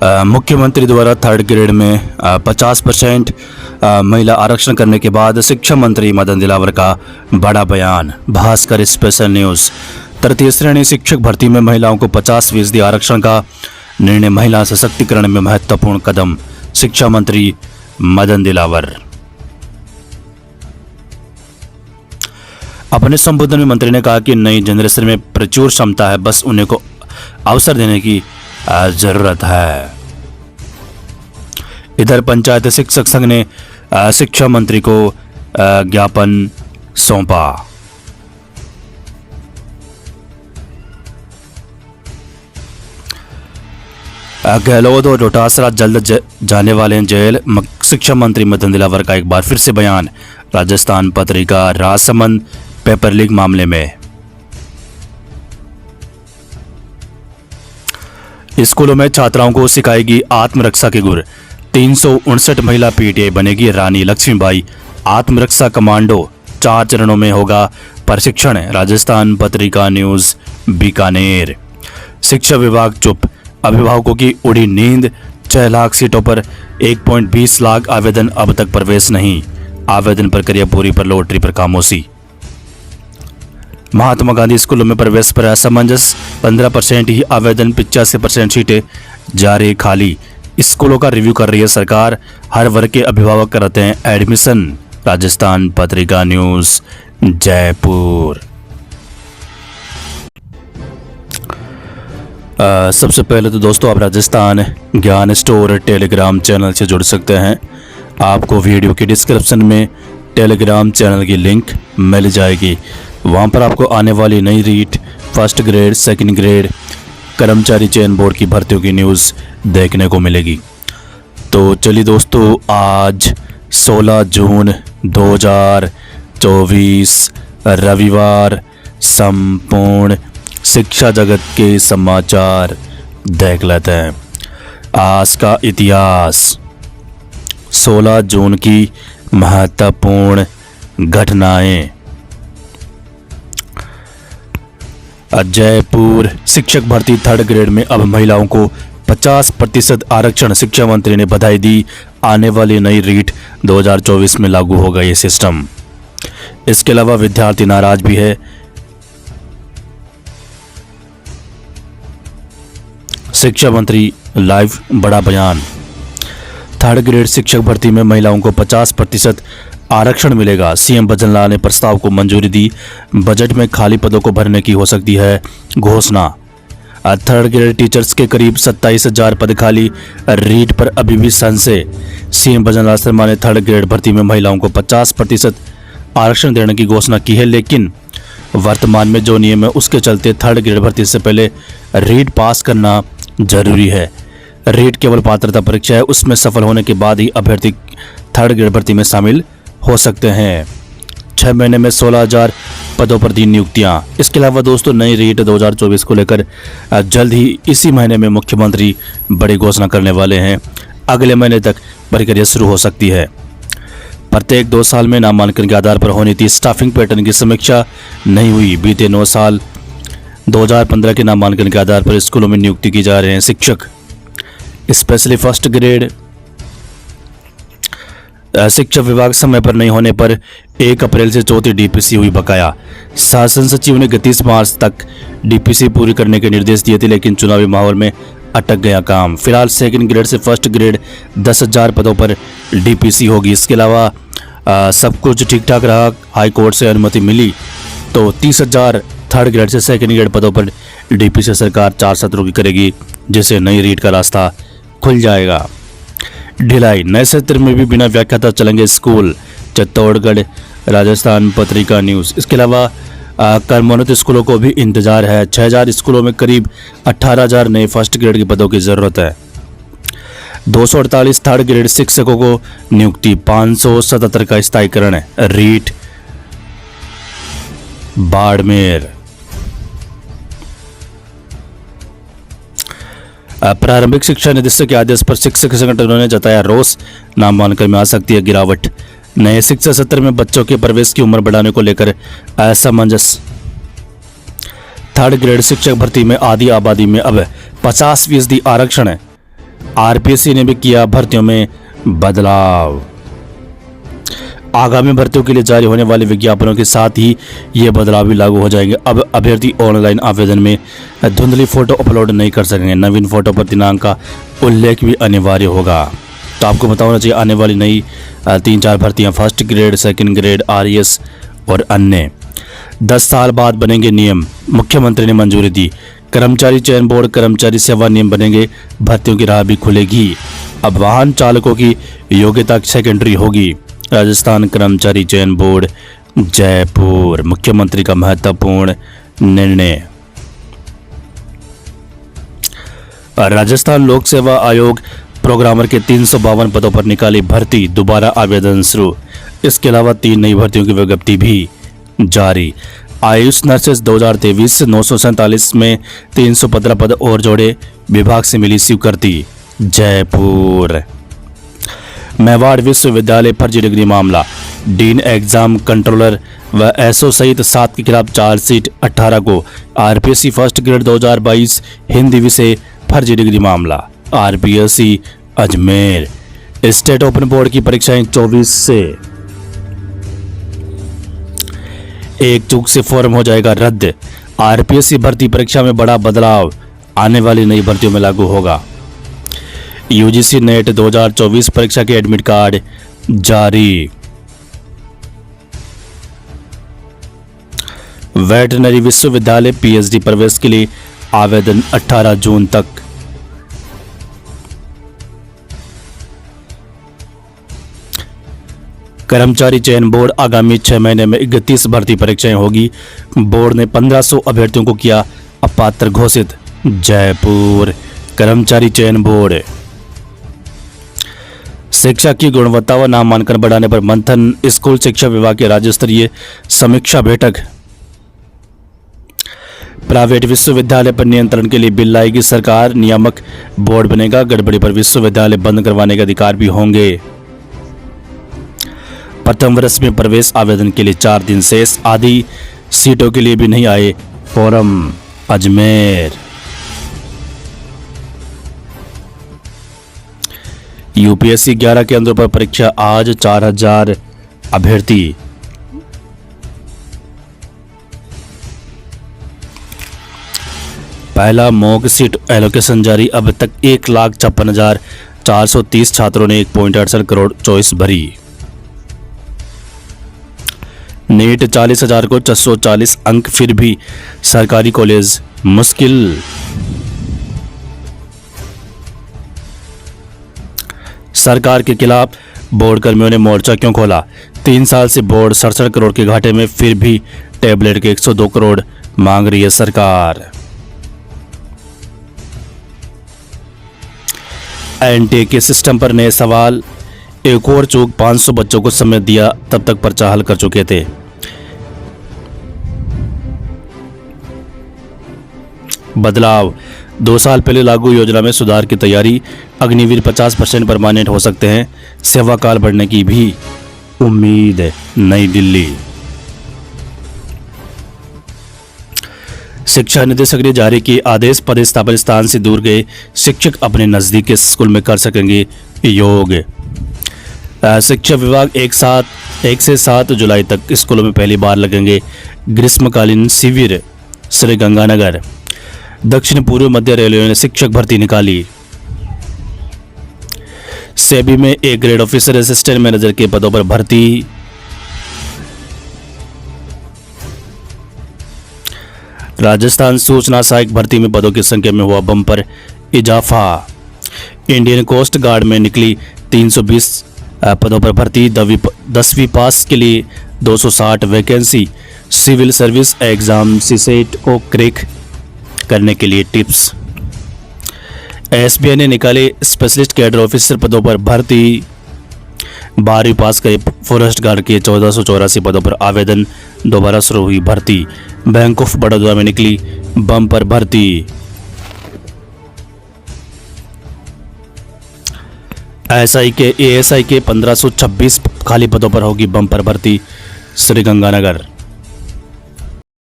मुख्यमंत्री द्वारा third grade में 50% महिला आरक्षण करने के बाद शिक्षा मंत्री मदन दिलावर का बड़ा बयान। Bhaskar special news. तृतीय श्रेणी शिक्षक भर्ती में महिलाओं को 50% आरक्षण का निर्णय महिला सशक्तिकरण में महत्वपूर्ण कदम। शिक्षा मंत्री मदन दिलावर। अपने संबोधन में मंत्री ने कहा कि नई जनरेशन में प्रचुर क्षमता है, बस उन्हें को अवसर देने की जरूरत है। इधर पंचायत शिक्षक संघ ने शिक्षा मंत्री को ज्ञापन सौंपा। गहलोत और डोटासरा जल्द जाने वाले हैं जेल। शिक्षा मंत्री मदन दिलावर का एक बार फिर से बयान। राजस्थान पत्रिका राजसमंद पेपर लीक मामले में। स्कूलों में छात्राओं को सिखाएगी आत्मरक्षा के गुर। 359 महिला पीटीआई बनेगी रानी लक्ष्मीबाई आत्मरक्षा कमांडो। 4 चरणों में होगा प्रशिक्षण। राजस्थान पत्रिका न्यूज़ बीकानेर। शिक्षा विभाग चुप, अभिभावकों की उड़ी नींद। 6 लाख सीटों पर 1.20 लाख आवेदन, अब तक प्रवेश नहीं। आवेदन प्रक्रिया पूरी पर लॉटरी पर खामोशी। महात्मा गांधी स्कूलों में प्रवेश पर असमंजस। 15% ही आवेदन, 85% सीटें जा रही खाली। स्कूलों का रिव्यू कर रही है सरकार। हर वर्ग के अभिभावक कराते हैं एडमिशन। राजस्थान पत्रिका न्यूज़ जयपुर। सबसे पहले तो दोस्तों आप राजस्थान ज्ञान स्टोर टेलीग्राम चैनल से जुड़ सकते हैं। आपको वीडियो के डिस्क्रिप्शन में टेलीग्राम चैनल की लिंक मिल जाएगी। वहाँ पर आपको आने वाली नई REET, first grade, second grade, कर्मचारी चयन बोर्ड की भर्तियों की न्यूज़ देखने को मिलेगी। तो चलिए दोस्तों, आज 16 जून 2024 रविवार संपूर्ण शिक्षा जगत के समाचार देख लेते हैं। आज का इतिहास। 16 जून की महत्वपूर्ण घटनाएं। जयपुर शिक्षक भर्ती थर्ड ग्रेड में अब महिलाओं को 50% आरक्षण। शिक्षा मंत्री ने बधाई दी। आने वाली नई रीट 2024 में लागू होगा ये सिस्टम। इसके अलावा विद्यार्थी नाराज भी है। शिक्षा मंत्री लाइव बड़ा बयान। थर्ड ग्रेड शिक्षक भर्ती में महिलाओं को 50% आरक्षण मिलेगा। सीएम भजनलाल ने प्रस्ताव को मंजूरी दी। बजट में खाली पदों को भरने की हो सकती है घोषणा। थर्ड ग्रेड टीचर्स के करीब 27,000 पद खाली। रीट पर अभी भी संशय। सीएम भजनलाल शर्मा ने थर्ड ग्रेड भर्ती में महिलाओं को 50% आरक्षण देने की घोषणा की है, लेकिन वर्तमान में जो नियम है उसके चलते थर्ड ग्रेड भर्ती से पहले रीट पास करना जरूरी है। रीट केवल पात्रता परीक्षा है, उसमें सफल होने के बाद ही अभ्यर्थी थर्ड ग्रेड भर्ती में शामिल हो सकते हैं। 6 महीने में 16,000 पदों पर दी नियुक्तियां। इसके अलावा दोस्तों नई रीट 2024 को लेकर जल्द ही इसी महीने में मुख्यमंत्री बड़ी घोषणा करने वाले हैं। अगले महीने तक प्रक्रिया शुरू हो सकती है। प्रत्येक 2 साल में नामांकन के आधार पर होनी थी। स्टाफिंग पैटर्न की समीक्षा नहीं हुई। बीते 9 साल 2015 के नामांकन के आधार पर स्कूलों में नियुक्ति की जा रहे हैं शिक्षक। स्पेशली फर्स्ट ग्रेड शिक्षा विभाग समय पर नहीं होने पर 1 अप्रैल से चौथी डीपीसी हुई बकाया। शासन सचिव ने 31 मार्च तक डीपीसी पूरी करने के निर्देश दिए थे, लेकिन चुनावी माहौल में अटक गया काम। फिलहाल सेकंड ग्रेड से फर्स्ट ग्रेड 10,000 पदों पर डीपीसी होगी। इसके अलावा सब कुछ ठीक ठाक रहा, हाई कोर्ट से अनुमति मिली तो 30,000 थर्ड ग्रेड से सेकंड ग्रेड पदों पर डीपीसी सरकार 4 सत्रों की करेगी, जिससे नई रीट का रास्ता खुल जाएगा। ढिलाई। नए सत्र में भी बिना व्याख्याता चलेंगे स्कूल। चित्तौड़गढ़। राजस्थान पत्रिका न्यूज़। इसके अलावा कर्मोन्नत स्कूलों को भी इंतजार है। 6,000 स्कूलों में करीब 18,000 नए फर्स्ट ग्रेड के पदों की जरूरत है। 248 थर्ड ग्रेड शिक्षकों को नियुक्ति। 577 का स्थायीकरण है। रीट बाड़मेर। प्रारंभिक शिक्षा निदेशक के आदेश पर शिक्षक संगठनों ने जताया रोष। नामांकन में आ सकती है गिरावट। नए शिक्षा सत्र में बच्चों के प्रवेश की उम्र बढ़ाने को लेकर असमंजस। थर्ड ग्रेड शिक्षक भर्ती में आधी आबादी में अब 50% आरक्षण है। आरपीएससी ने भी किया भर्तियों में बदलाव। आगामी भर्तियों के लिए जारी होने वाले विज्ञापनों के साथ ही ये बदलाव भी लागू हो जाएंगे। अब अभ्यर्थी ऑनलाइन आवेदन में धुंधली फोटो अपलोड नहीं कर सकेंगे। नवीन फोटो पर दिनांक का उल्लेख भी अनिवार्य होगा। तो आपको बताना चाहिए आने वाली नई 3-4 भर्तियां first grade, second grade, RAS और अन्य 10 साल बाद बनेंगे नियम। मुख्यमंत्री ने मंजूरी दी। कर्मचारी चयन बोर्ड कर्मचारी सेवा नियम बनेंगे। भर्तियों की राह भी खुलेगी। अब वाहन चालकों की योग्यता सेकेंडरी होगी। राजस्थान कर्मचारी चयन बोर्ड जयपुर। मुख्यमंत्री का महत्वपूर्ण निर्णय। राजस्थान लोक सेवा आयोग प्रोग्रामर के 352 पदों पर निकाली भर्ती। दोबारा आवेदन शुरू। इसके अलावा 3 नई भर्तियों की विज्ञप्ति भी जारी। आयुष नर्सेस 2023 से 947 में 315 पद और जोड़े। विभाग से मिली स्वीकृति। जयपुर। मेवाड़ विश्वविद्यालय फर्जी डिग्री मामला। डीन एग्जाम कंट्रोलर व एसओ सहित 7 के खिलाफ चार्जशीट। 18 को आरपीएससी फर्स्ट ग्रेड 2022 हिंदी विषय फर्जी डिग्री मामला। RPSC Ajmer. State open board की परीक्षाएं 24 से। एक चूक से फॉर्म हो जाएगा रद्द। आरपीएससी भर्ती परीक्षा में बड़ा बदलाव आने वाली नई भर्तियों में लागू होगा। यूजीसी नेट 2024 परीक्षा के एडमिट कार्ड जारी। वेटरनरी विश्वविद्यालय पीएचडी प्रवेश के लिए आवेदन 18 जून तक। कर्मचारी चयन बोर्ड आगामी 6 महीने में 31 भर्ती परीक्षाएं होगी। बोर्ड ने 1500 अभ्यर्थियों को किया अपात्र घोषित। जयपुर। कर्मचारी चयन बोर्ड। शिक्षा की गुणवत्ता व नामांकन बढ़ाने पर मंथन। स्कूल शिक्षा विभाग की राज्य स्तरीय समीक्षा बैठक। प्राइवेट विश्वविद्यालय पर नियंत्रण के लिए बिल लाएगी सरकार। नियामक बोर्ड बनेगा। गड़बड़ी पर विश्वविद्यालय बंद करवाने के अधिकार भी होंगे। प्रथम वर्ष में प्रवेश आवेदन के लिए 4 दिन शेष। आधी सीटों के लिए भी नहीं आए फॉर्म। अजमेर। यूपीएससी 11 केंद्रों पर परीक्षा आज। 4000 अभ्यर्थी। पहला मॉक सीट एलोकेशन जारी। अब तक 1,56,430 छात्रों ने 1.68 करोड़ चॉइस भरी। नीट 40,000 को 640 अंक। फिर भी सरकारी कॉलेज मुश्किल। सरकार के खिलाफ बोर्ड कर्मियों ने मोर्चा क्यों खोला? 3 साल से बोर्ड 67 करोड़ के घाटे में। फिर भी टैबलेट के 102 करोड़ मांग रही है सरकार। एनटीए के सिस्टम पर नए सवाल। एक और चूक। 500 बच्चों को समय दिया, तब तक पर्चा हल कर चुके थे। बदलाव। 2 साल पहले लागू योजना में सुधार की तैयारी। अग्निवीर 50% परमानेंट हो सकते हैं। सेवा काल बढ़ने की भी उम्मीद। नई दिल्ली। शिक्षा निदेशक ने जारी किए आदेश। पदस्थापन स्थान से दूर गए शिक्षक अपने नजदीक के स्कूल में कर सकेंगे योग। शिक्षा विभाग 1 से 7 जुलाई तक स्कूलों में पहली बार लगेंगे ग्रीष्मकालीन शिविर। श्री गंगानगर। दक्षिण पूर्व मध्य रेलवे ने शिक्षक भर्ती निकाली। सेबी में A grade officer assistant manager के पदों पर भर्ती। राजस्थान सूचना सहायक भर्ती में पदों की संख्या में हुआ बम्पर इजाफा। इंडियन कोस्ट गार्ड में निकली 320 पदों पर भर्ती। 10वीं पास के लिए 260 vacancy. Civil service exam CSAT को क्रैक करने के लिए टिप्स। एसबीआई ने निकाले स्पेशलिस्ट कैडर ऑफिसर पदों पर भर्ती। 12वीं पास करे फॉरेस्ट गार्ड के 1484 पदों पर आवेदन। दोबारा शुरू हुई भर्ती। बैंक ऑफ बड़ौदा में निकली बम्पर भर्ती। एएसआई के 1526 खाली पदों पर होगी बम्पर भर्ती। श्री गंगानगर।